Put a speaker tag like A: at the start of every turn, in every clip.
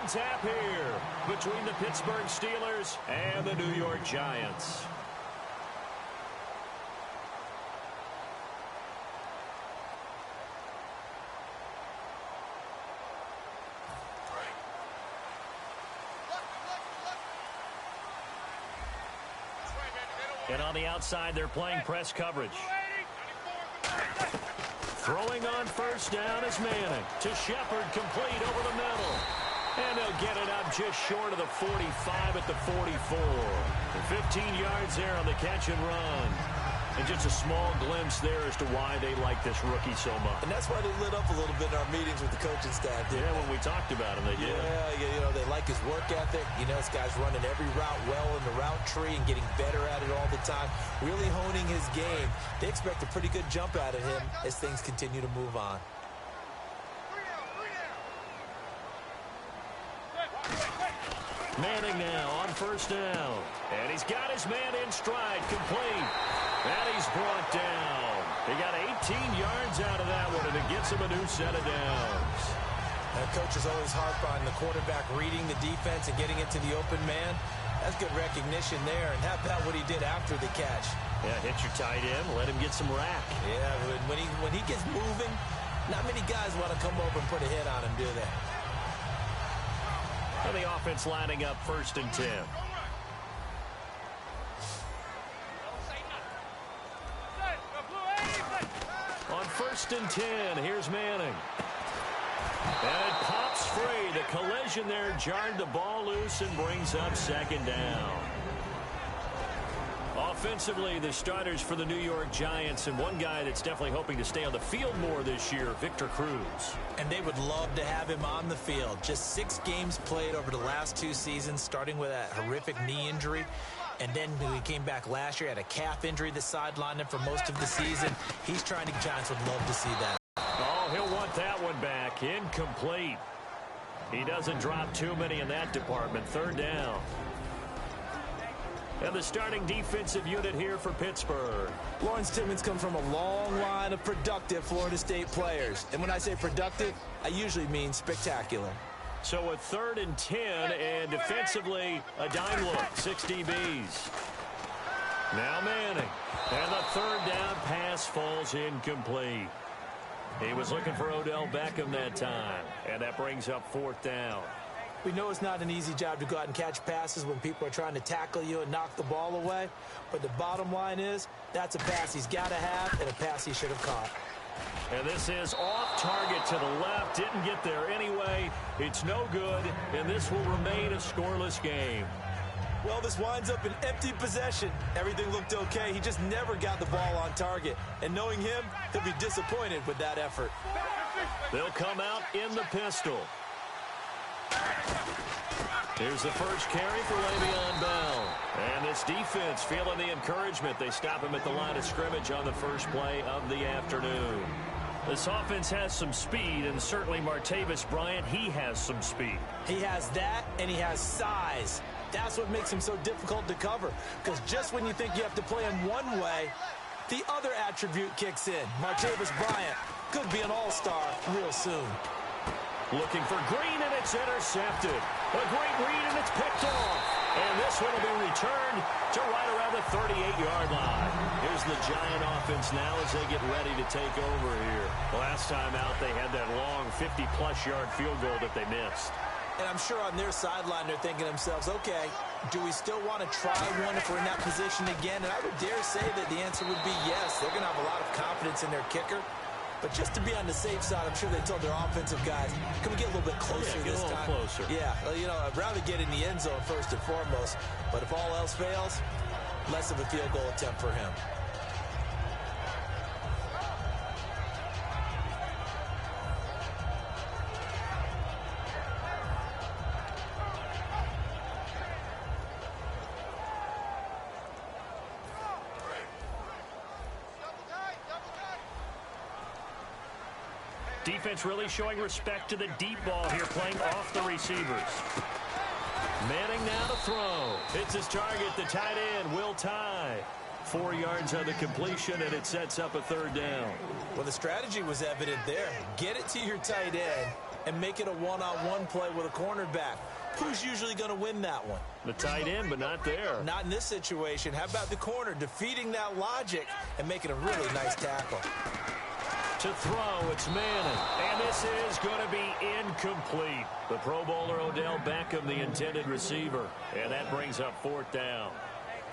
A: on tap here between the Pittsburgh Steelers and the New York Giants. And on the outside, they're playing press coverage. Throwing on first down is Maney. To Shepard, complete over the middle. And they'll get it up just short of the 45 at the 44. 15 yards there on the catch and run. And just a small glimpse there as to why they like this rookie so much.
B: And that's why they lit up a little bit in our meetings with the coaching staff.
A: Yeah, when we talked about him, they did.
B: Yeah, you know, they like his work ethic. You know, this guy's running every route well in the route tree and getting better at it all the time. Really honing his game. They expect a pretty good jump out of him as things continue to move on.
A: Manning now on first down. And he's got his man in stride, complete. And he's brought down. He got 18 yards out of that one, and it gets him a new set of downs.
B: That coach is always harp on the quarterback reading the defense and getting it to the open man. That's good recognition there. And how about what he did after the catch?
A: Yeah, hit your tight end, let him get some rack.
B: Yeah, when he gets moving, not many guys want to come over and put a hit on him, do they?
A: And the offense lining up 1st and 10. On 1st and 10, here's Manning. And it pops free. The collision there jarred the ball loose and brings up 2nd down. Offensively, the starters for the New York Giants, and one guy that's definitely hoping to stay on the field more this year, Victor Cruz.
B: And they would love to have him on the field. Just 6 games played over the last 2 seasons, starting with that horrific knee injury. And then when he came back last year, had a calf injury that sidelined him for most of the season. He's trying to, Giants would love to see that.
A: Oh, he'll want that one back. Incomplete. He doesn't drop too many in that department. 3rd down. And the starting defensive unit here for Pittsburgh.
B: Lawrence Timmons comes from a long line of productive Florida State players. And when I say productive, I usually mean spectacular.
A: So a 3rd and 10, and defensively, a dime look, 6 DBs. Now Manning. And the 3rd down pass falls incomplete. He was looking for Odell Beckham that time, and that brings up 4th down.
B: We know it's not an easy job to go out and catch passes when people are trying to tackle you and knock the ball away. But the bottom line is, that's a pass he's got to have and a pass he should have caught.
A: And this is off target to the left. Didn't get there anyway. It's no good, and this will remain a scoreless game.
B: Well, this winds up an empty possession. Everything looked okay. He just never got the ball on target. And knowing him, he'll be disappointed with that effort.
A: They'll come out in the pistol. Here's the first carry for Le'Veon Bell. And this defense feeling the encouragement. They stop him at the line of scrimmage on the first play of the afternoon. This offense has some speed, and certainly Martavis Bryant, he has some speed.
B: He has that, and he has size. That's what makes him so difficult to cover. Because just when you think you have to play him one way, the other attribute kicks in. Martavis Bryant could be an all-star real soon.
A: Looking for Green, and it's intercepted. A great read, and it's picked off. And this one will be returned to right around the 38-yard line. Here's the Giant offense now as they get ready to take over here. Last time out, they had that long 50-plus yard field goal that they missed.
B: And I'm sure on their sideline, they're thinking to themselves, okay, do we still want to try one if we're in that position again? And I would dare say that the answer would be yes. They're going to have a lot of confidence in their kicker. But just to be on the safe side, I'm sure they told their offensive guys, can we get a little bit closer this time?
A: Closer.
B: Yeah, well, you know, I'd rather get in the end zone first and foremost. But if all else fails, less of a field goal attempt for him.
A: Defense really showing respect to the deep ball here, playing off the receivers. Manning now to throw. It's his target, the tight end, Will Tye. 4 yards on the completion, and it sets up a 3rd down.
B: Well, the strategy was evident there. Get it to your tight end and make it a one-on-one play with a cornerback. Who's usually going to win that one?
A: The tight end, but not there.
B: Not in this situation. How about the corner defeating that logic and making a really nice tackle?
A: To throw, it's Maney. And this is going to be incomplete. The Pro Bowler Odell Beckham, the intended receiver. And that brings up 4th down.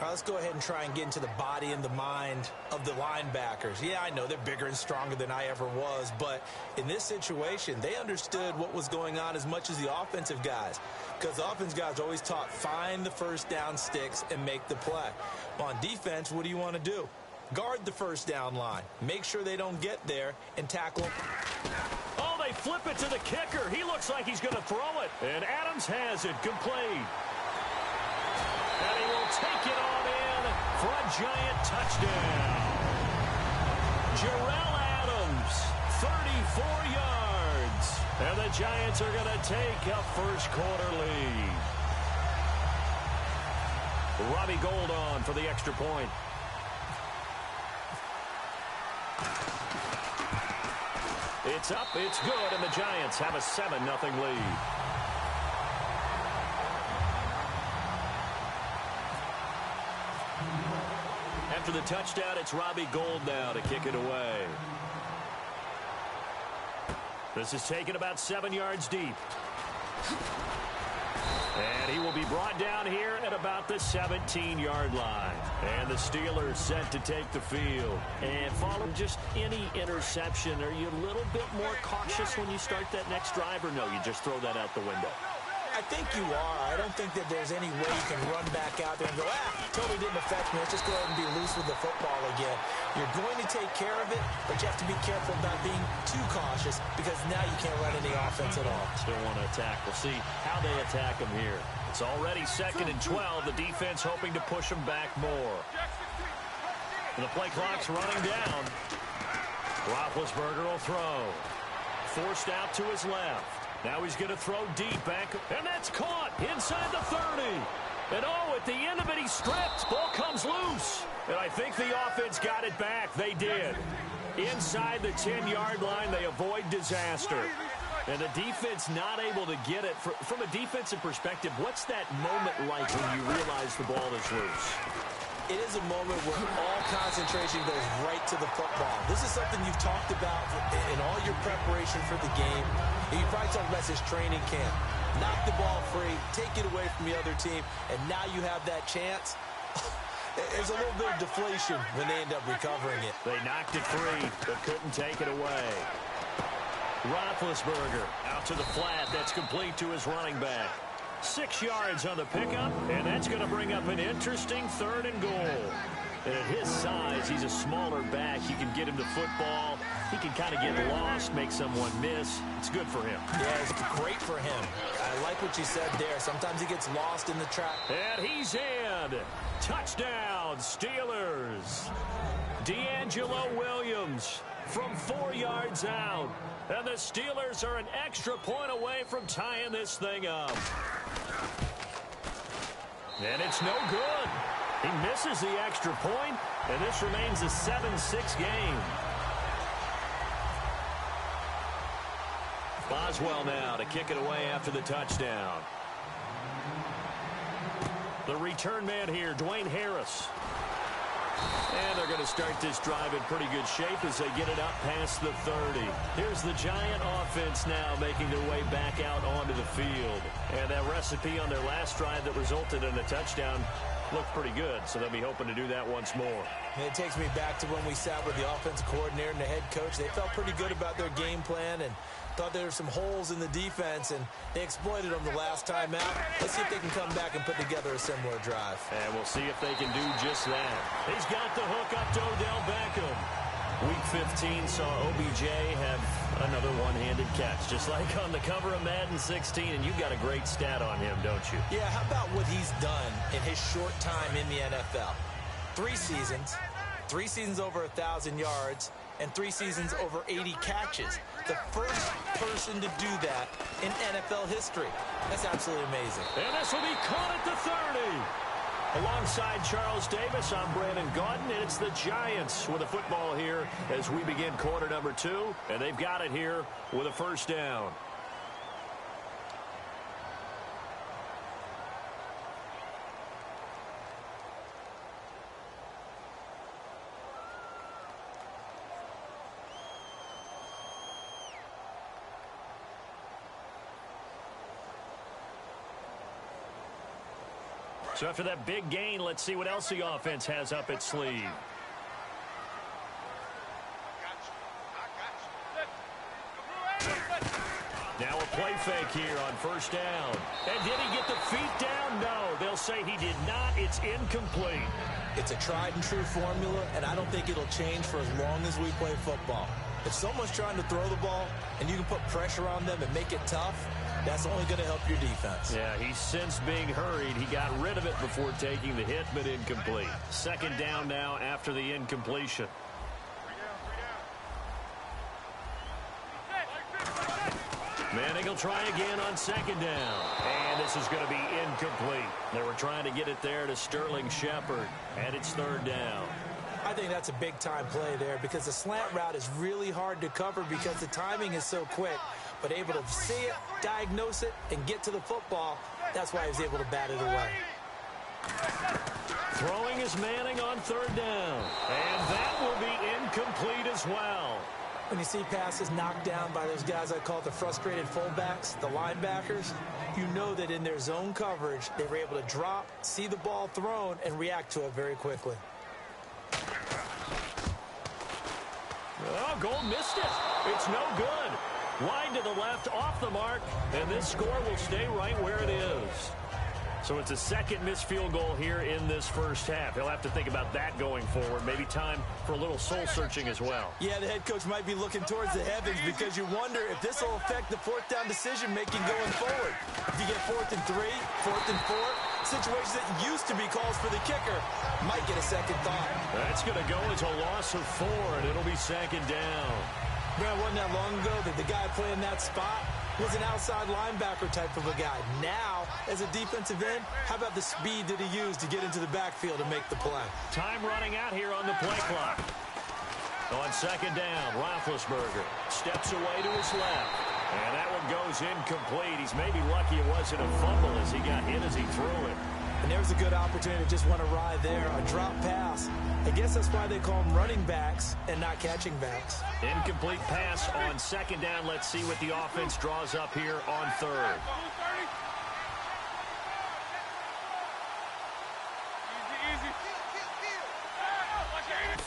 B: All right, let's go ahead and try and get into the body and the mind of the linebackers. Yeah, I know they're bigger and stronger than I ever was, but in this situation, they understood what was going on as much as the offensive guys, because the offensive guys are always taught, find the first down sticks and make the play. On defense, what do you want to do? Guard the first down line. Make sure they don't get there and tackle them.
A: Oh, they flip it to the kicker. He looks like he's going to throw it. And Adams has it complete. And he will take it on in for a giant touchdown. Jarrell Adams, 34 yards. And the Giants are going to take a first-quarter lead. Robbie Gould on for the extra point. It's up, it's good, and the Giants have a 7-0 lead. After the touchdown, it's Robbie Gould now to kick it away. This is taken about 7 yards deep. And he will be brought down here at about the 17-yard line. And the Steelers set to take the field. And following just any interception, are you a little bit more cautious when you start that next drive, or no, you just throw that out the window?
B: I think you are. I don't think that there's any way you can run back out there and go, totally didn't affect me. Let's just go ahead and be loose with the football again. You're going to take care of it, but you have to be careful about being too cautious, because now you can't run any offense at all.
A: Still want to attack. We'll see how they attack him here. It's already 2nd and 12. The defense hoping to push him back more. And the play clock's running down. Roethlisberger will throw. Forced out to his left. Now he's going to throw deep back, and that's caught inside the 30. And oh, at the end of it, he stripped. Ball comes loose. And I think the offense got it back. They did. Inside the 10-yard line, they avoid disaster. And the defense not able to get it. From a defensive perspective, what's that moment like when you realize the ball is loose?
B: It is a moment where all concentration goes right to the football. This is something you've talked about in all your preparation for the game. And you probably talked about this training camp. Knock the ball free, take it away from the other team, and now you have that chance. There's a little bit of deflation when they end up recovering it.
A: They knocked it free, but couldn't take it away. Roethlisberger out to the flat. That's complete to his running back. 6 yards on the pickup, and that's going to bring up an interesting 3rd and goal. And at his size, he's a smaller back. You can get him to football. He can kind of get lost, make someone miss. It's good for him.
B: Yeah, it's great for him. I like what you said there. Sometimes he gets lost in the trap.
A: And he's in. Touchdown, Steelers. D'Angelo Williams from 4 yards out. And the Steelers are an extra point away from tying this thing up. And it's no good. He misses the extra point, and this remains a 7-6 game. Boswell now to kick it away after the touchdown. The return man here, Dwayne Harris. And they're going to start this drive in pretty good shape as they get it up past the 30. Here's the Giant offense now making their way back out onto the field. And that recipe on their last drive that resulted in a touchdown looked pretty good, so they'll be hoping to do that once more.
B: And it takes me back to when we sat with the offensive coordinator and the head coach. They felt pretty good about their game plan and thought there were some holes in the defense, and they exploited them the last time out. Let's see if they can come back and put together a similar drive.
A: And we'll see if they can do just that. He's got the hook up to Odell Beckham. Week 15 saw OBJ have another one-handed catch, just like on the cover of Madden 16, and you've got a great stat on him, don't you?
B: Yeah, how about what he's done in his short time in the NFL? 3 seasons over 1,000 yards, and 3 seasons over 80 catches. The first person to do that in NFL history. That's absolutely amazing.
A: And this will be caught at the 30. Alongside Charles Davis, I'm Brandon Gaudin, and it's the Giants with a football here as we begin quarter number 2, and they've got it here with a first down. So after that big gain, let's see what else the offense has up its sleeve. Now a play fake here on first down. And did he get the feet down? No, they'll say he did not. It's incomplete.
B: It's a tried and true formula, and I don't think it'll change for as long as we play football. If someone's trying to throw the ball and you can put pressure on them and make it tough, that's only going to help your defense.
A: Yeah, he's since being hurried. He got rid of it before taking the hit, but incomplete. Second down now after the incompletion. Maney will try again on second down. And this is going to be incomplete. They were trying to get it there to Sterling Shepard. And it's third down.
B: I think that's a big-time play there because the slant route is really hard to cover because the timing is so quick. But able to see it, diagnose it, and get to the football, that's why he was able to bat it away.
A: Throwing is Manning on third down. And that will be incomplete as well.
B: When you see passes knocked down by those guys I call the frustrated fullbacks, the linebackers, you know that in their zone coverage, they were able to drop, see the ball thrown, and react to it very quickly.
A: Oh, goal missed it. It's no good. Wide to the left, off the mark, and this score will stay right where it is. So it's a second missed field goal here in this first half. He'll have to think about that going forward. Maybe time for a little soul-searching as well.
B: Yeah, the head coach might be looking towards the heavens because you wonder if this will affect the fourth down decision-making going forward. If you get 4th and 3, 4th and 4, situations that used to be calls for the kicker might get a second thought.
A: That's going to go as a loss of 4, and it'll be second down.
B: Man, wasn't that long ago that the guy playing that spot was an outside linebacker type of a guy. Now, as a defensive end, how about the speed that he used to get into the backfield and make the play?
A: Time running out here on the play clock. On second down, Roethlisberger steps away to his left. And that one goes incomplete. He's maybe lucky it wasn't a fumble as he got hit as he threw it.
B: And there's a good opportunity to just want to ride there, a drop pass. I guess that's why they call them running backs and not catching backs.
A: Incomplete pass on second down. Let's see what the offense draws up here on third.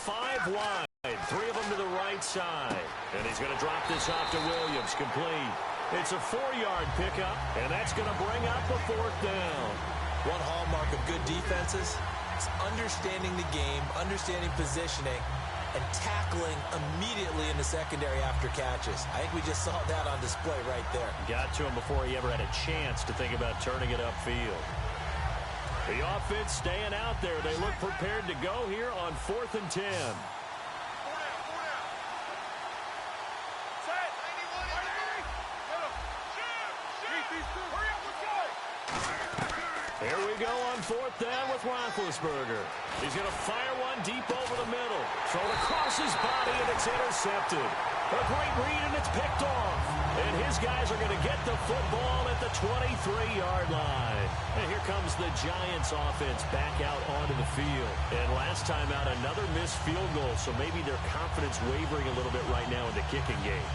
A: Five wide, 3 of them to the right side. And he's going to drop this off to Williams, complete. It's a 4-yard pickup, and that's going to bring up a 4th down.
B: One hallmark of good defenses is understanding the game, understanding positioning, and tackling immediately in the secondary after catches. I think we just saw that on display right there.
A: Got to him before he ever had a chance to think about turning it upfield. The offense staying out there. They look prepared to go here on 4th and 10. Here we go on 4th down with Roethlisberger. He's going to fire one deep over the middle. Thrown across his body, and it's intercepted. A great read, and it's picked off. And his guys are going to get the football at the 23-yard line. And here comes the Giants offense back out onto the field. And last time out, another missed field goal, so maybe their confidence wavering a little bit right now in the kicking game.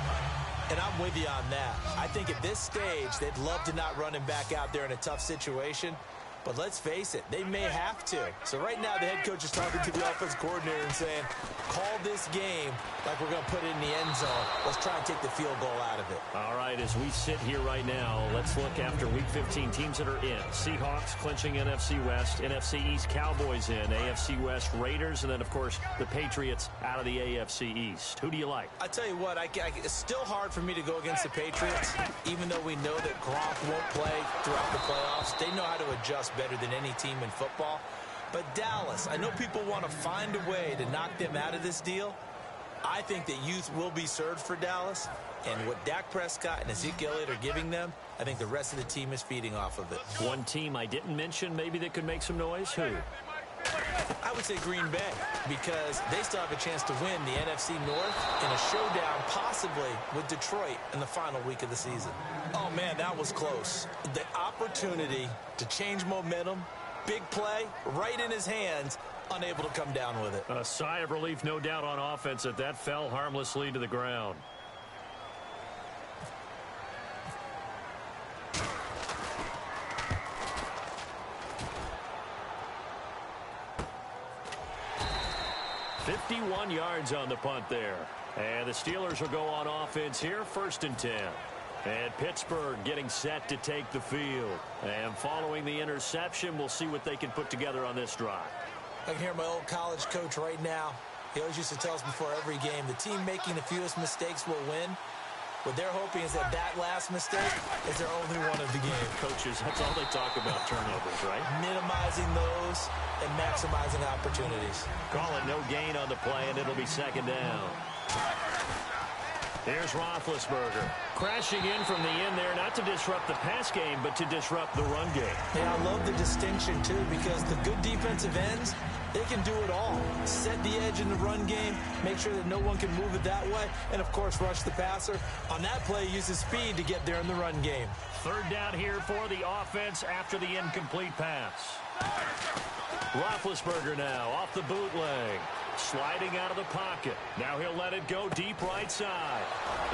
B: And I'm with you on that. I think at this stage, they'd love to not run him back out there in a tough situation. But let's face it, they may have to. So right now, the head coach is talking to the offense coordinator and saying, call this game like we're going to put it in the end zone. Let's try and take the field goal out of it.
A: All right, as we sit here right now, let's look after Week 15 teams that are in. Seahawks clinching NFC West, NFC East Cowboys in, AFC West Raiders, and then, of course, the Patriots out of the AFC East. Who do you like?
B: I tell you what, it's still hard for me to go against the Patriots, even though we know that Gronk won't play throughout the playoffs. They know how to adjust better than any team in football. But Dallas, I know people want to find a way to knock them out of this deal, I think that youth will be served for Dallas, and what Dak Prescott and Ezekiel Elliott are giving them, I think the rest of the team is feeding off of it.
A: One team I didn't mention maybe that could make some noise, who?
B: I would say Green Bay, because they still have a chance to win the NFC North in a showdown possibly with Detroit in the final week of the season. Oh, man, that was close. The opportunity to change momentum, big play, right in his hands, unable to come down with it.
A: A sigh of relief, no doubt, on offense that fell harmlessly to the ground. "51 yards on the punt there. And the Steelers will go on offense here, 1st and 10. And Pittsburgh getting set to take the field. And following the interception, we'll see what they can put together on this drive.
B: I can hear my old college coach right now. He always used to tell us before every game, the team making the fewest mistakes will win. What they're hoping is that last mistake is their only one of the game.
A: Coaches, that's all they talk about, turnovers, right?
B: Minimizing those and maximizing opportunities.
A: Call it no gain on the play, and it'll be 2nd down. Here's Roethlisberger. Crashing in from the end there, not to disrupt the pass game, but to disrupt the run game.
B: Yeah, I love the distinction, too, because the good defensive ends, they can do it all. Set the edge in the run game, make sure that no one can move it that way, and, of course, rush the passer. On that play, use his speed to get there in the run game.
A: 3rd down here for the offense after the incomplete pass. Roethlisberger now off the bootleg. Sliding out of the pocket. Now he'll let it go deep right side.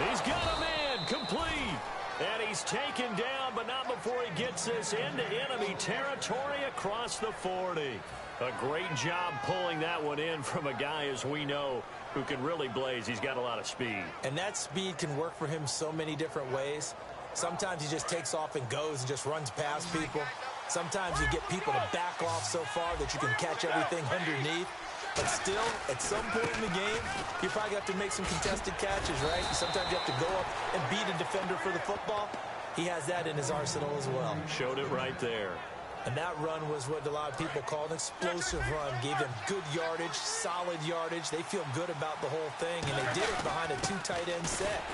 A: He's got a man complete. And he's taken down, but not before he gets this into enemy territory across the 40. A great job pulling that one in from a guy, as we know, who can really blaze. He's got a lot of speed.
B: And that speed can work for him so many different ways. Sometimes he just takes off and goes and just runs past people. Sometimes you get people to back off so far that you can catch everything underneath. But still, at some point in the game, you probably have to make some contested catches, right? Sometimes you have to go up and beat a defender for the football. He has that in his arsenal as well.
A: Showed it right there.
B: And that run was what a lot of people call an explosive run. Gave them good yardage, solid yardage. They feel good about the whole thing, and they did it behind a 2 tight end set.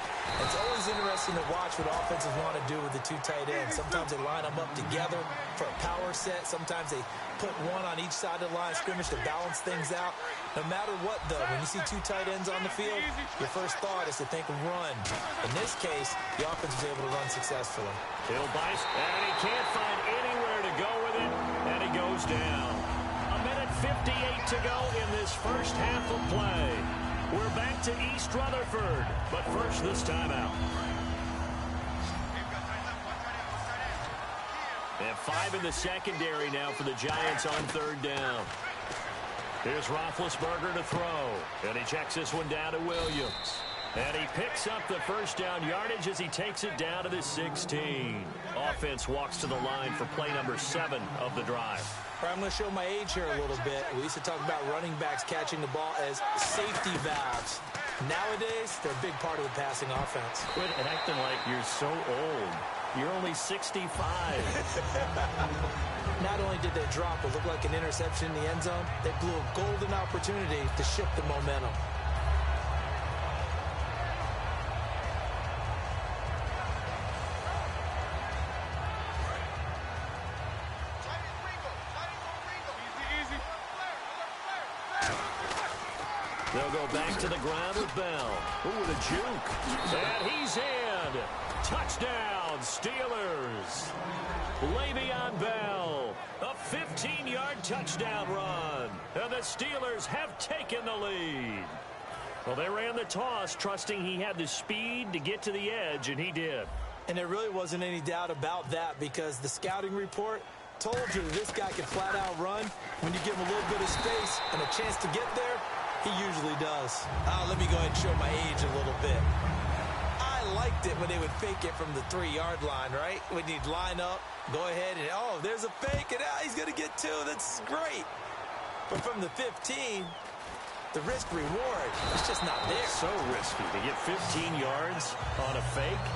B: It's always interesting to watch what offenses want to do with the 2 tight ends. Sometimes they line them up together for a power set. Sometimes they put one on each side of the line of scrimmage to balance things out. No matter what, though, when you see 2 tight ends on the field, your first thought is to think run. In this case, the offense was able to run successfully.
A: He'll bite, and he can't find anywhere to go with it, and he goes down. 1:58 to go in this first half of play. We're back to East Rutherford, but first this timeout. And 5 in the secondary now for the Giants on 3rd down. Here's Roethlisberger to throw, and he checks this one down to Williams. And he picks up the first down yardage as he takes it down to the 16. Offense walks to the line for play number 7 of the drive.
B: All right, I'm going to show my age here a little bit. We used to talk about running backs catching the ball as safety valves. Nowadays, they're a big part of the passing offense.
A: Quit acting like you're so old. You're only 65.
B: Not only did they drop what looked like an interception in the end zone, they blew a golden opportunity to shift the momentum.
A: They'll go back to the ground with Bell. Ooh, with a juke. And he's in. Touchdown, Steelers. Le'Veon Bell. A 15-yard touchdown run. And the Steelers have taken the lead. Well, they ran the toss, trusting he had the speed to get to the edge, and he did.
B: And there really wasn't any doubt about that, because the scouting report told you that this guy can flat out run. When you give him a little bit of space and a chance to get there, he usually does. Let me go ahead and show my age a little bit. I liked it when they would fake it from the 3-yard line, right? When you'd line up, go ahead and, oh, there's a fake, and he's going to get 2. That's great. But from the 15, the risk-reward is just not there.
A: So risky to get 15 yards on a fake.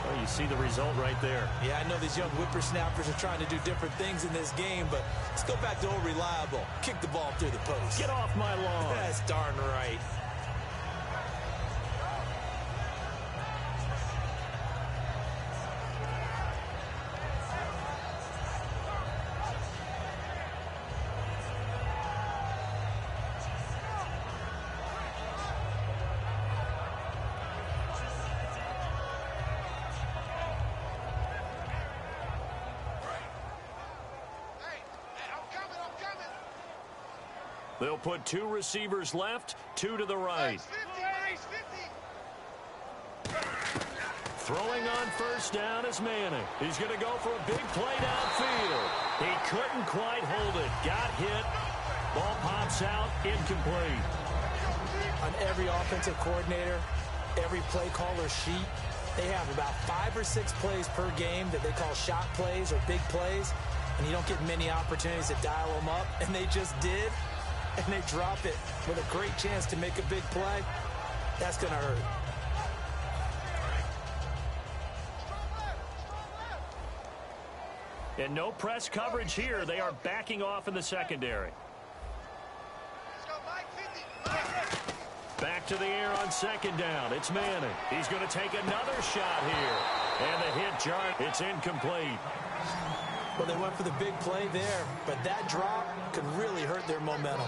A: Well, you see the result right there.
B: Yeah, I know these young whippersnappers are trying to do different things in this game, but let's go back to old reliable. Kick the ball through the post.
A: Get off my lawn.
B: That's darn right.
A: They'll put 2 receivers left, 2 to the right. Throwing on first down is Maney. He's going to go for a big play downfield. He couldn't quite hold it. Got hit. Ball pops out, incomplete.
B: On every offensive coordinator, every play caller sheet, they have about 5 or 6 plays per game that they call shot plays or big plays, and you don't get many opportunities to dial them up, and they just did, and they drop it with a great chance to make a big play. That's going to hurt.
A: And no press coverage here. They are backing off in the secondary. Back to the air on second down. It's Maney. He's going to take another shot here. And the hit jar, it's incomplete.
B: Well, they went for the big play there, but that drop could really hurt their momentum.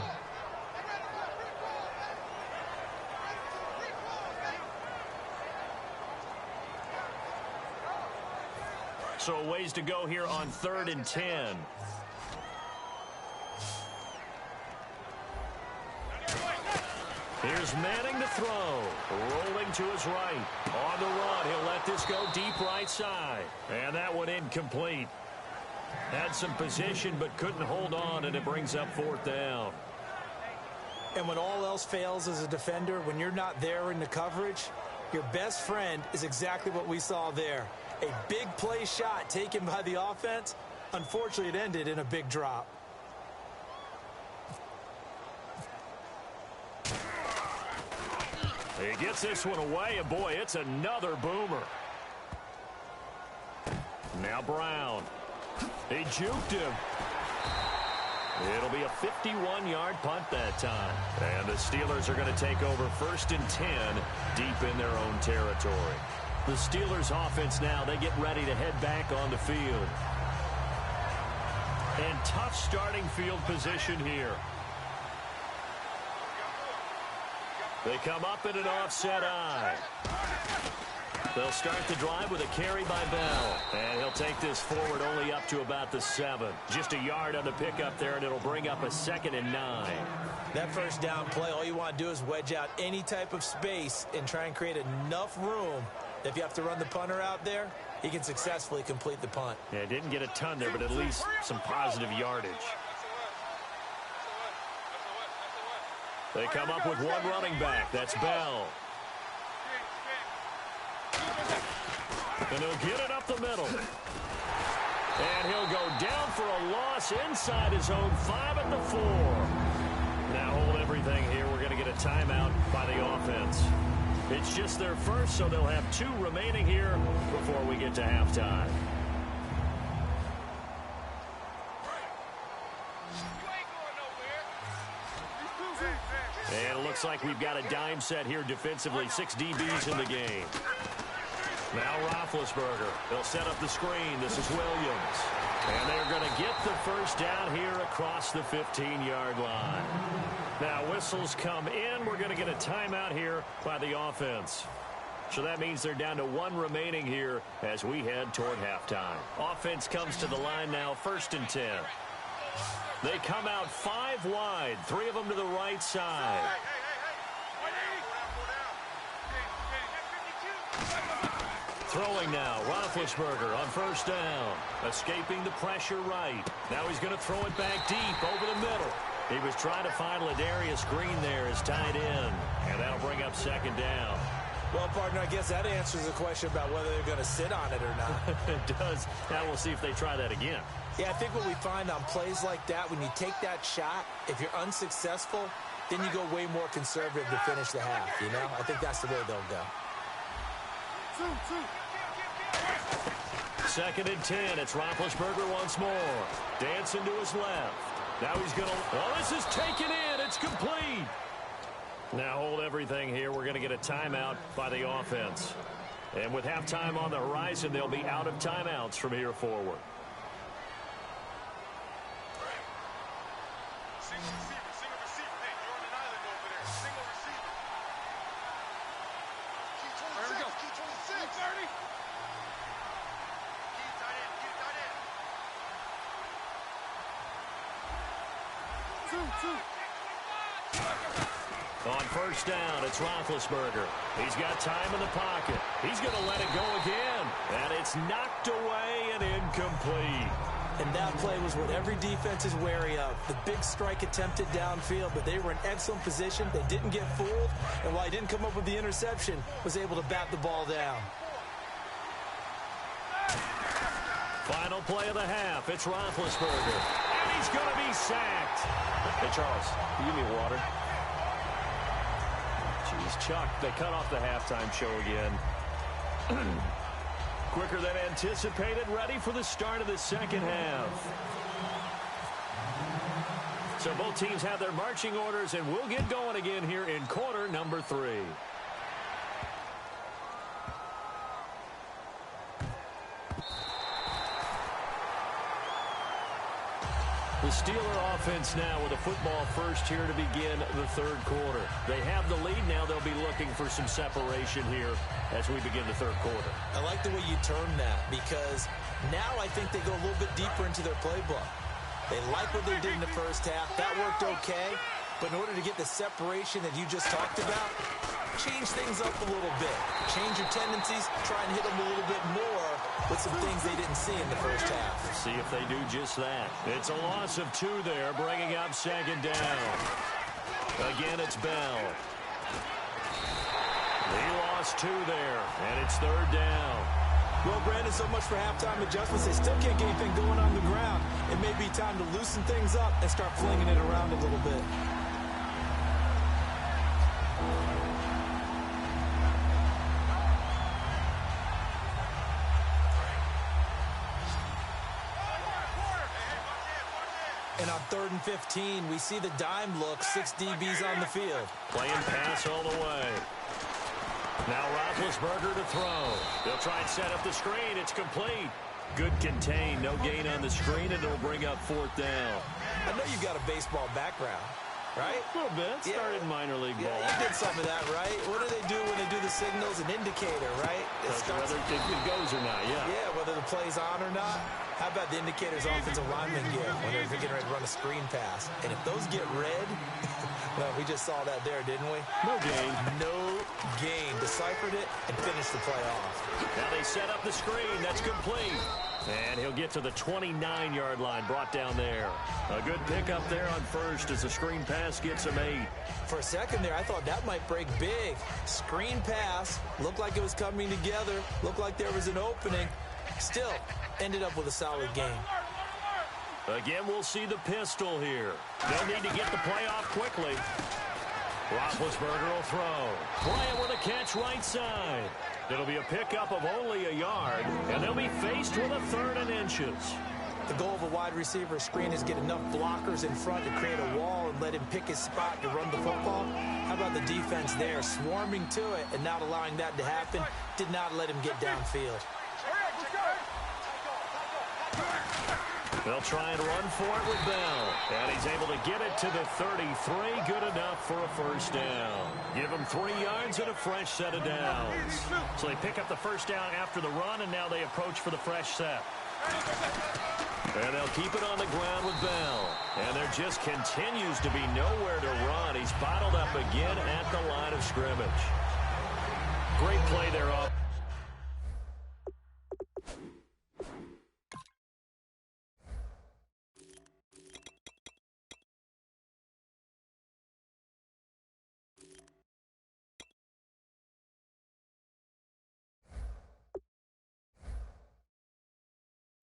A: So a ways to go here on 3rd and 10. Here's Manning to throw. Rolling to his right. On the run, he'll let this go deep right side. And that one incomplete. Had some position but couldn't hold on, and it brings up 4th down.
B: And when all else fails as a defender, when you're not there in the coverage, your best friend is exactly what we saw there. A big play shot taken by the offense. Unfortunately, it ended in a big drop.
A: He gets this one away, and boy, it's another boomer. Now Brown. He juked him. It'll be a 51-yard punt that time. And the Steelers are going to take over 1st and 10 deep in their own territory. The Steelers offense now, they get ready to head back on the field. And tough starting field position here. They come up in an offset eye. They'll start the drive with a carry by Bell. And he'll take this forward only up to about the 7. Just a yard on the pickup there, and it'll bring up a 2nd and 9.
B: That first down play, all you want to do is wedge out any type of space and try and create enough room. If you have to run the punter out there, he can successfully complete the punt.
A: Yeah, didn't get a ton there, but at least some positive yardage. They come up with one running back. That's Bell. And he'll get it up the middle. And he'll go down for a loss inside his own 5 at the 4. Now hold everything here. We're going to get a timeout by the offense. It's just their first, so they'll have 2 remaining here before we get to halftime. And it looks like we've got a dime set here defensively. 6 DBs in the game. Now Roethlisberger. They'll set up the screen. This is Williams. And they're going to get the first down here across the 15-yard line. Now whistles come in. We're going to get a timeout here by the offense. So that means they're down to 1 remaining here as we head toward halftime. Offense comes to the line now, 1st and 10. They come out 5 wide, 3 of them to the right side. Throwing now, Roethlisberger on first down. Escaping the pressure right. Now he's going to throw it back deep over the middle. He was trying to find Ladarius Green there as tied in. And that'll bring up 2nd down.
B: Well, partner, I guess that answers the question about whether they're going to sit on it or not.
A: It does. Now we'll see if they try that again.
B: Yeah, I think what we find on plays like that, when you take that shot, if you're unsuccessful, then you go way more conservative to finish the half, you know? I think that's the way they'll go.
A: 2nd and 10. It's Roethlisberger once more. Dancing to his left. Now he's going to... Oh, this is taken in. It's complete. Now hold everything here. We're going to get a timeout by the offense. And with halftime on the horizon, they'll be out of timeouts from here forward. On first down, it's Roethlisberger. He's got time in the pocket. He's going to let it go again. And it's knocked away and incomplete.
B: And that play was what every defense is wary of. The big strike attempted downfield, but they were in excellent position. They didn't get fooled. And while he didn't come up with the interception, was able to bat the ball down.
A: Final play of the half. It's Roethlisberger. And he's going to be sacked. Hey, Charles, can you give me water? Jeez, Chuck, they cut off the halftime show again. Quicker than anticipated, ready for the start of the second half. So both teams have their marching orders, and we'll get going again here in quarter number 3. The Steeler offense now with a football first here to begin the third quarter. They have the lead now. They'll be looking for some separation here as we begin the third quarter.
B: I like the way you termed that because now I think they go a little bit deeper into their playbook. They like what they did in the first half. That worked okay. But in order to get the separation that you just talked about, change things up a little bit. Change your tendencies. Try and hit them a little bit more with some things they didn't see in the first half.
A: See if they do just that. It's a loss of 2 there, bringing up second down. Again, it's Bell. He lost 2 there, and it's third down.
B: Well, Brandon, so much for halftime adjustments. They still can't get anything going on the ground. It may be time to loosen things up and start flinging it around a little bit. And on 3rd and 15, we see the dime look, 6 DBs on the field.
A: Playing pass all the way. Now Roethlisberger to throw. They'll try and set up the screen. It's complete. Good contain. No gain on the screen, and it'll bring up 4th down.
B: I know you've got a baseball background, right?
A: A little bit. Started minor league ball.
B: You did some of that, right? What do they do when they do the signals? An indicator, right?
A: Whether it goes or not, yeah.
B: Yeah, whether the play's on or not. How about the indicators offensive linemen get when they're getting ready to run a screen pass? And if those get red, well, we just saw that there, didn't we?
A: No gain.
B: No gain. Deciphered it and finished the play off.
A: Now they set up the screen. That's complete. And he'll get to the 29-yard line, brought down there. A good pickup there on first as the screen pass gets him 8.
B: For a second there, I thought that might break big. Screen pass. Looked like it was coming together. Looked like there was an opening. Still, ended up with a solid game.
A: Again, we'll see the pistol here. They'll need to get the play off quickly. Roethlisberger will throw. Bryant with a catch right side. It'll be a pickup of only a yard, and they'll be faced with a 3rd and inches.
B: The goal of a wide receiver screen is get enough blockers in front to create a wall and let him pick his spot to run the football. How about the defense there, swarming to it and not allowing that to happen? Did not let him get downfield.
A: They'll try and run for it with Bell. And he's able to get it to the 33. Good enough for a first down. Give him 3 yards and a fresh set of downs. So they pick up the first down after the run, and now they approach for the fresh set. And they'll keep it on the ground with Bell. And there just continues to be nowhere to run. He's bottled up again at the line of scrimmage. Great play there off.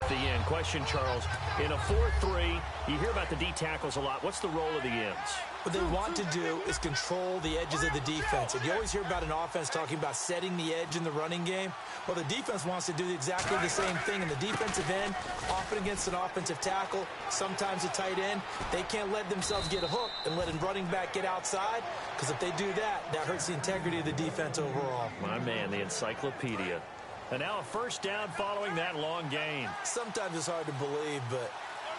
A: The end. Question, Charles. In a 4-3, you hear about the D tackles a lot. What's the role of the ends?
B: What they want to do is control the edges of the defense. And you always hear about an offense talking about setting the edge in the running game. Well, the defense wants to do exactly the same thing. In the defensive end, often against an offensive tackle, sometimes a tight end, they can't let themselves get a hook and let a running back get outside, because if they do that, that hurts the integrity of the defense overall.
A: My man, the encyclopedia. And now a first down following that long gain.
B: Sometimes it's hard to believe, but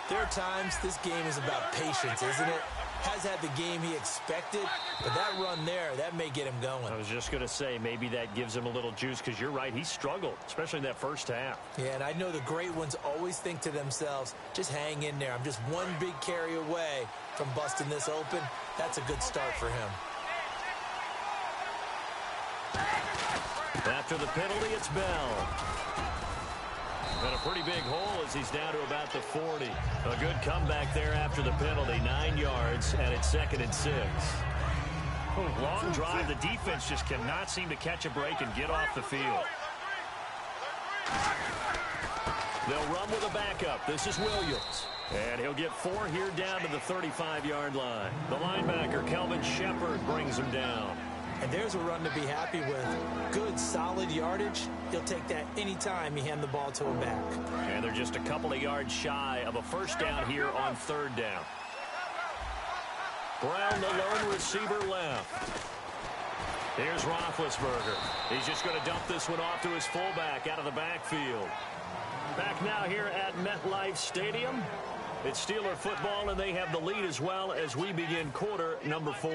B: there are times this game is about patience, isn't it? has had the game he expected, but that run there, that may get him going.
A: I was just going to say, maybe that gives him a little juice, because you're right, he struggled, especially in that first half.
B: Yeah, and I know the great ones always think to themselves, just hang in there. I'm just one big carry away from busting this open. That's a good start for him.
A: After the penalty, it's Bell. And a pretty big hole as he's down to about the 40. A good comeback there after the penalty. 9 yards, and it's 2nd and 6. Long drive. The defense just cannot seem to catch a break and get off the field. They'll run with a backup. This is Williams. And he'll get 4 here down to the 35-yard line. The linebacker, Kelvin Shepard, brings him down.
B: And there's a run to be happy with. Good, solid yardage. He'll take that anytime you hand the ball to him back.
A: And they're just a couple of yards shy of a first down here on 3rd down. Brown, the lone receiver, left. Here's Roethlisberger. He's just going to dump this one off to his fullback out of the backfield. Back now here at MetLife Stadium. It's Steeler football, and they have the lead as well as we begin quarter number 4.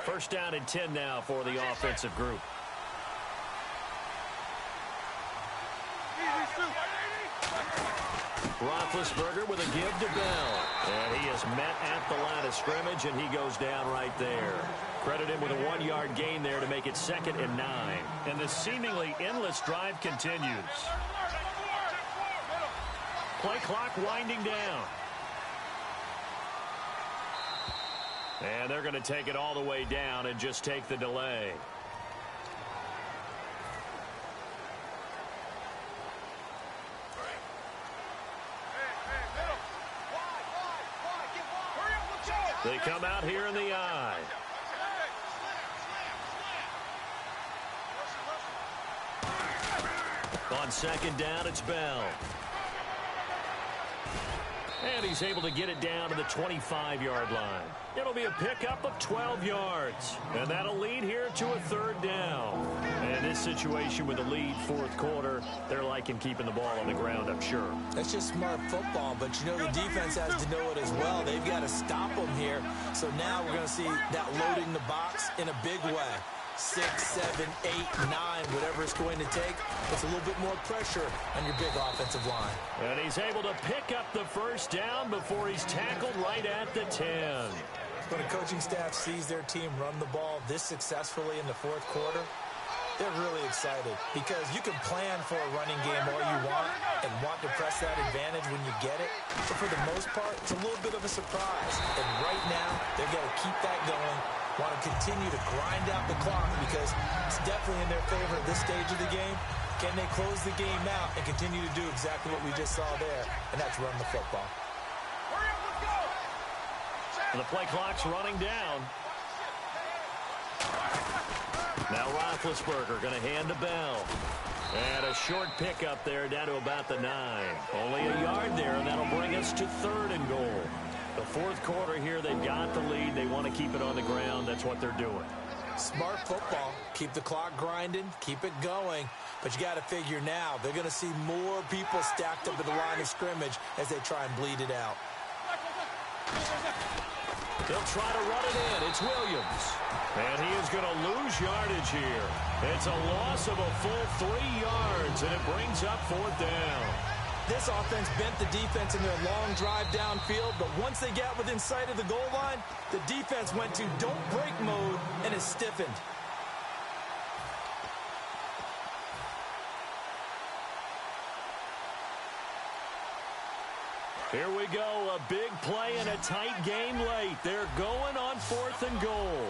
A: First down and 10 now for the offensive group. Roethlisberger with a give to Bell. And he is met at the line of scrimmage, and he goes down right there. Credit him with a 1-yard gain there to make it 2nd and 9. And the seemingly endless drive continues. Play clock winding down. And they're going to take it all the way down and just take the delay. They come out here in the eye. On 2nd down, it's Bell. And he's able to get it down to the 25-yard line. It'll be a pickup of 12 yards. And that'll lead here to a 3rd down. And this situation with a lead 4th quarter, they're liking keeping the ball on the ground, I'm sure.
B: That's just smart football, but you know the defense has to know it as well. They've got to stop them here. So now we're going to see that loading the box in a big way. 6, 7, 8, 9, whatever it's going to take. It's a little bit more pressure on your big offensive line.
A: And he's able to pick up the first down before he's tackled right at the 10.
B: When a coaching staff sees their team run the ball this successfully in the 4th quarter, they're really excited because you can plan for a running game all you want and want to press that advantage when you get it. But for the most part, it's a little bit of a surprise. And right now, they're going to keep that going, want to continue to grind out the clock because it's definitely in their favor at this stage of the game. Can they close the game out and continue to do exactly what we just saw there, and that's run the football.
A: The play clock's running down. Now Roethlisberger going to hand to Bell. And a short pickup there down to about the 9. Only a yard there, and that'll bring us to 3rd and goal. The 4th quarter here, they've got the lead. They want to keep it on the ground. That's what they're doing.
B: Smart football. Keep the clock grinding. Keep it going. But you got to figure now, they're going to see more people stacked up at the line of scrimmage as they try and bleed it out.
A: They'll try to run it in. It's Williams. And he is going to lose yardage here. It's a loss of a full 3 yards, and it brings up 4th down.
B: This offense bent the defense in their long drive downfield, but once they got within sight of the goal line, the defense went to don't break mode and is stiffened.
A: Here we go, a big play and a tight game late. They're going on 4th and goal.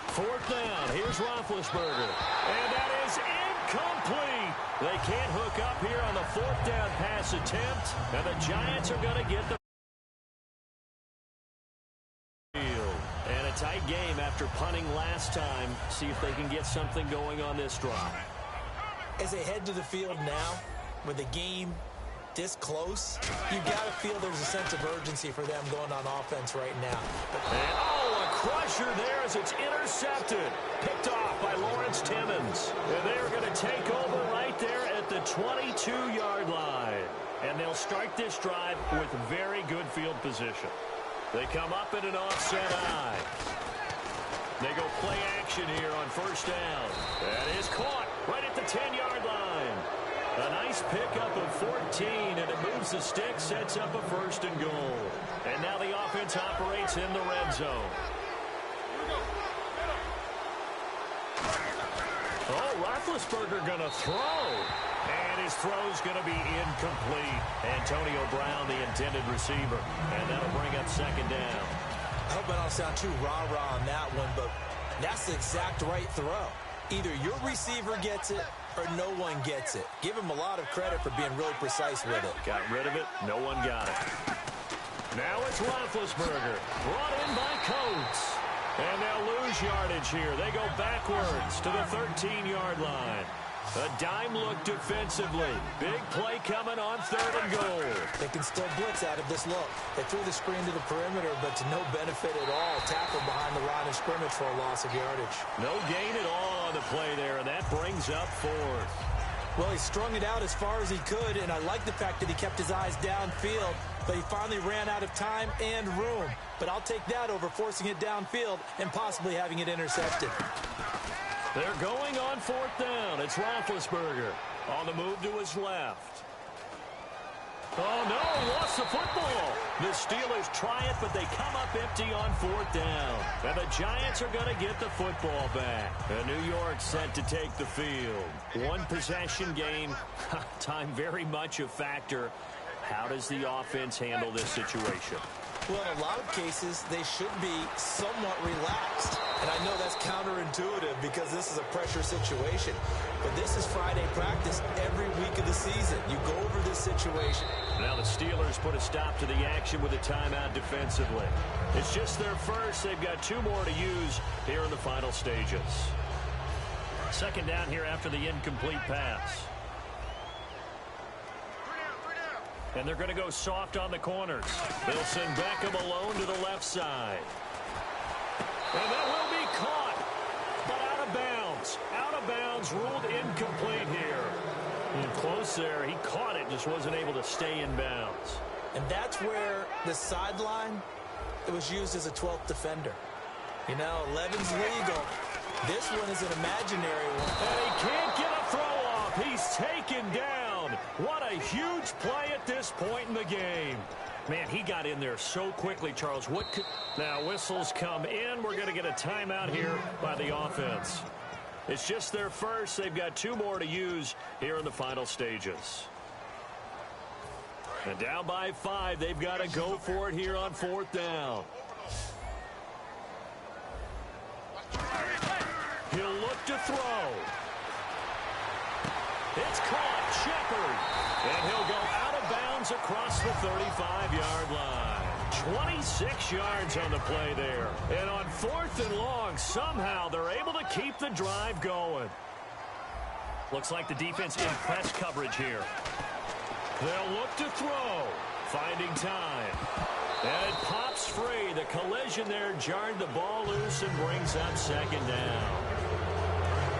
A: 4th down, here's Roethlisberger. And that is incomplete. They can't hook up here on the 4th down pass attempt. And the Giants are going to get the field. And a tight game after punting last time. See if they can get something going on this drive.
B: As they head to the field now, with the game this close, you got to feel there's a sense of urgency for them going on offense right now.
A: And, a crusher there as it's intercepted. Picked off by Lawrence Timmons. And they're going to take over right there at the 22-yard line. And they'll start this drive with very good field position. They come up in an offset eye. They go play action here on first down. That is caught right at the 10-yard line. A nice pickup of 14, and it moves the stick, sets up a first and goal. And now the offense operates in the red zone. Oh, Roethlisberger going to throw. And his throw's going to be incomplete. Tonio Brown, the intended receiver. And that'll bring up second down.
B: I hope I don't sound too rah-rah on that one, but that's the exact right throw. Either your receiver gets it or no one gets it. Give him a lot of credit for being really precise with it.
A: Got rid of it. No one got it. Now it's Roethlisberger. Brought in by Coates. And they'll lose yardage here. They go backwards to the 13-yard line. A dime look defensively. Big play coming on third and goal.
B: They can still blitz out of this look. They threw the screen to the perimeter, but to no benefit at all. Tackled behind the line of scrimmage for a loss of yardage.
A: No gain at all on the play there, and that brings up fourth.
B: Well, he strung it out as far as he could, and I like the fact that he kept his eyes downfield, but he finally ran out of time and room. But I'll take that over forcing it downfield and possibly having it intercepted.
A: They're going on fourth down. It's Roethlisberger on the move to his left. Oh, no, lost the football. The Steelers try it, but they come up empty on fourth down. And the Giants are going to get the football back. And New York set to take the field. One possession game. Time very much a factor. How does the offense handle this situation?
B: Well, in a lot of cases, they should be somewhat relaxed. And I know that's counterintuitive because this is a pressure situation. But this is Friday practice every week of the season. You go over this situation.
A: Now the Steelers put a stop to the action with a timeout defensively. It's just their first. They've got two more to use here in the final stages. Second down here after the incomplete pass. And they're going to go soft on the corners. They'll send Beckham alone to the left side. And that will be caught, but out of bounds. Out of bounds, ruled incomplete here. And close there. He caught it, just wasn't able to stay in bounds.
B: And that's where the sideline, it was used as a 12th defender. You know, 11's legal. This one is an imaginary one.
A: And he can't get a throw off. He's taken down. What a huge play at this point in the game. Man, he got in there so quickly, Charles. What could... Now, whistles come in. We're going to get a timeout here by the offense. It's just their first. They've got two more to use here in the final stages. And down by 5. They've got to go for it here on fourth down. He'll look to throw. It's caught. Shepard. And he'll go out of bounds across the 35-yard line. 26 yards on the play there. And on fourth and long, somehow they're able to keep the drive going. Looks like the defense in press coverage here. They'll look to throw. Finding time. And it pops free. The collision there jarred the ball loose and brings up second down.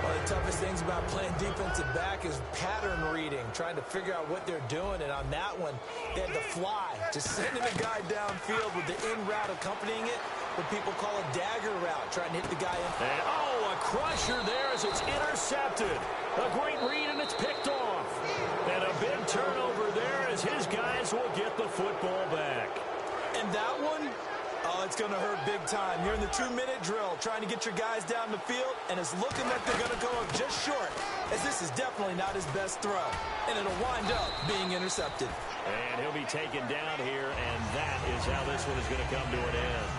B: One of the toughest things about playing defensive back is pattern reading, trying to figure out what they're doing. And on that one, they had the fly, just sending a guy downfield with the in route accompanying it, what people call a dagger route, trying to hit the guy in.
A: And, oh, a crusher there as it's intercepted. A great read, and it's picked off. And a big turnover there as his guys will get the football back.
B: And that one, oh, it's going to hurt big time. You're in the 2-minute drill trying to get your guys down the field, and it's looking like they're going to go up just short, as this is definitely not his best throw. And it'll wind up being intercepted.
A: And he'll be taken down here, and that is how this one is going to come to an end.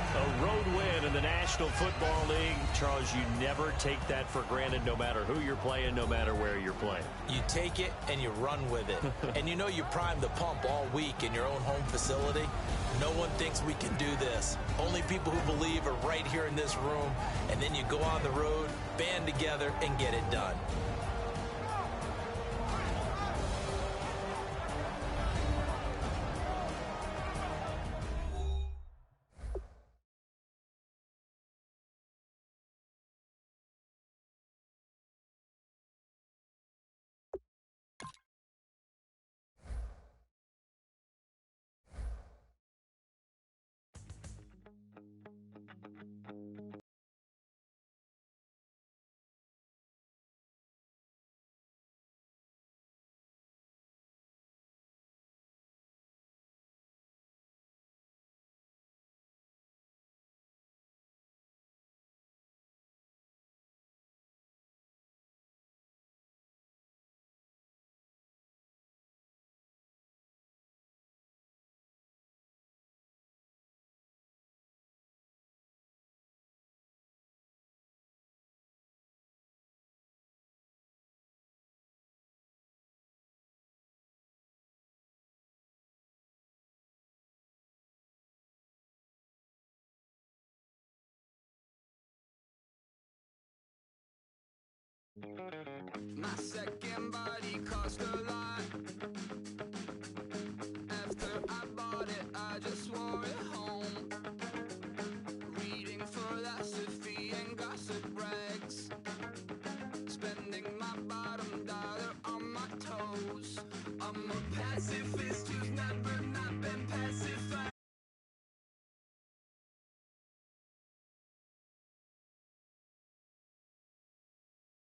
A: A road win in the National Football League. Charles, you never take that for granted, no matter who you're playing, no matter where you're playing.
B: You take it and you run with it. And you know you prime the pump all week in your own home facility. No one thinks we can do this. Only people who believe are right here in this room. And then you go on the road, band together, and get it done.
C: My second body cost a lot.